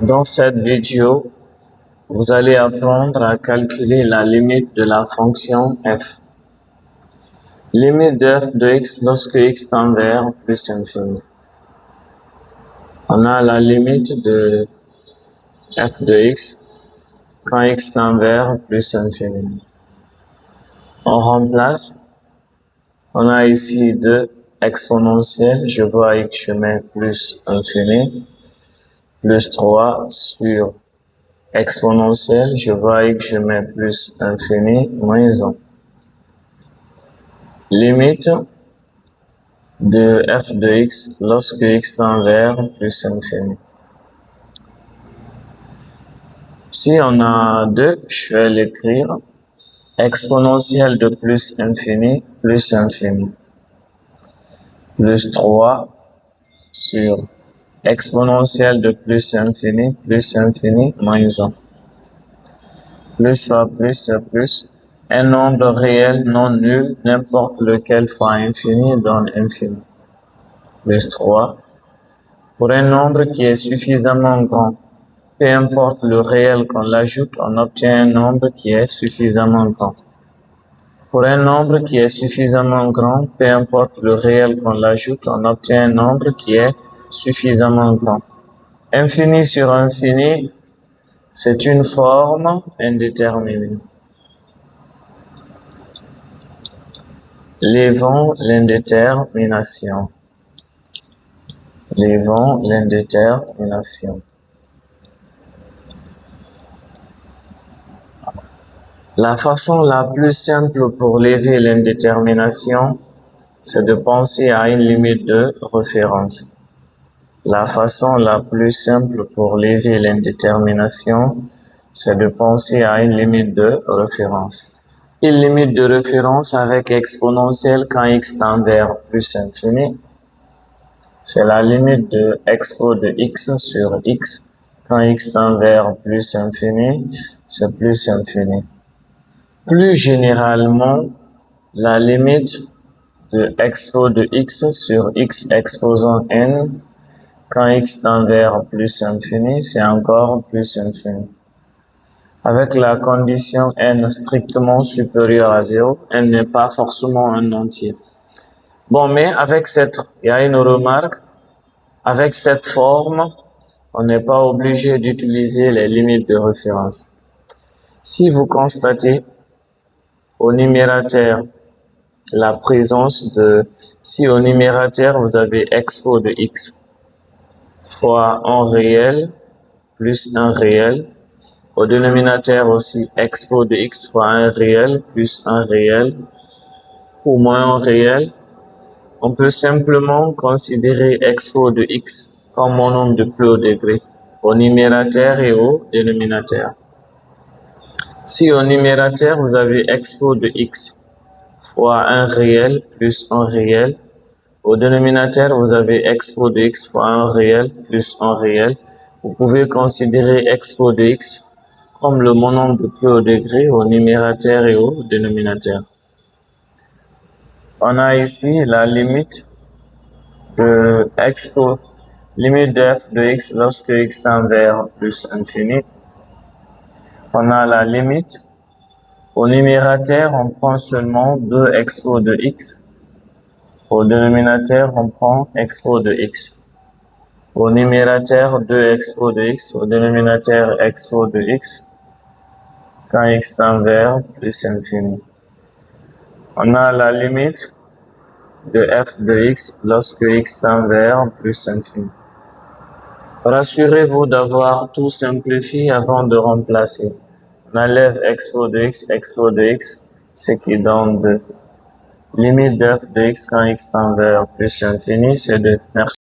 Dans cette vidéo, vous allez apprendre à calculer la limite de la fonction f. Limite de f de x lorsque x tend vers plus infini. On a la limite de f de x quand x tend vers plus infini. On remplace. On a ici 2 exponentielles. Je vois x, je mets plus infini. Plus 3 sur exponentielle. Je vois x, je mets plus infini, moins 1. Limite de f de x lorsque x tend vers plus infini. Si on a 2, je vais l'écrire. Exponentielle de plus infini, plus infini. Plus 3 sur exponentielle de plus infini, moins 1. Plus fois plus, c'est plus. Un nombre réel non nul, n'importe lequel fois infini, donne infini. Plus 3. Pour un nombre qui est suffisamment grand, peu importe le réel qu'on l'ajoute, on obtient un nombre qui est suffisamment grand. Pour un nombre qui est suffisamment grand, peu importe le réel qu'on l'ajoute, on obtient un nombre qui est suffisamment grand. Infini sur infini, c'est une forme indéterminée. Levons l'indétermination. Levons l'indétermination. La façon la plus simple pour lever l'indétermination, c'est de penser à une limite de référence. La façon la plus simple pour lever l'indétermination, c'est de penser à une limite de référence. Une limite de référence avec exponentielle quand x tend vers plus infini, c'est la limite de expo de x sur x. Quand x tend vers plus infini, c'est plus infini. Plus généralement, la limite de expo de x sur x exposant n, quand x tend vers plus infini, c'est encore plus infini. Avec la condition n strictement supérieure à 0, n n'est pas forcément un entier. Bon, mais il y a une remarque. Avec cette forme, on n'est pas obligé d'utiliser les limites de référence. Si vous constatez au numérateur la présence si au numérateur vous avez expo de x fois 1 réel plus 1 réel, au dénominateur aussi expo de x fois 1 réel plus 1 réel ou moins 1 réel, on peut simplement considérer expo de x comme mon nombre de plus haut degré au numérateur et au dénominateur. Si au numérateur vous avez expo de x fois 1 réel plus 1 réel, au dénominateur vous avez expo de x fois 1 réel plus 1 réel, vous pouvez considérer expo de x comme le monombre de plus haut degré au numérateur et au dénominateur. On a ici la limite de limite de f de x lorsque x tend vers plus infini. On a la limite. Au numérateur, on prend seulement 2 expo de x. Au dénominateur, on prend expo de x. Au numérateur, 2 expo de x. Au dénominateur, expo de x. Quand x tend vers plus infini. On a la limite de f de x lorsque x tend vers plus infini. Rassurez-vous d'avoir tout simplifié avant de remplacer. On enlève expo de x, ce qui donne 2. Limite de f de x quand x tend vers plus infini, c'est 2. Merci.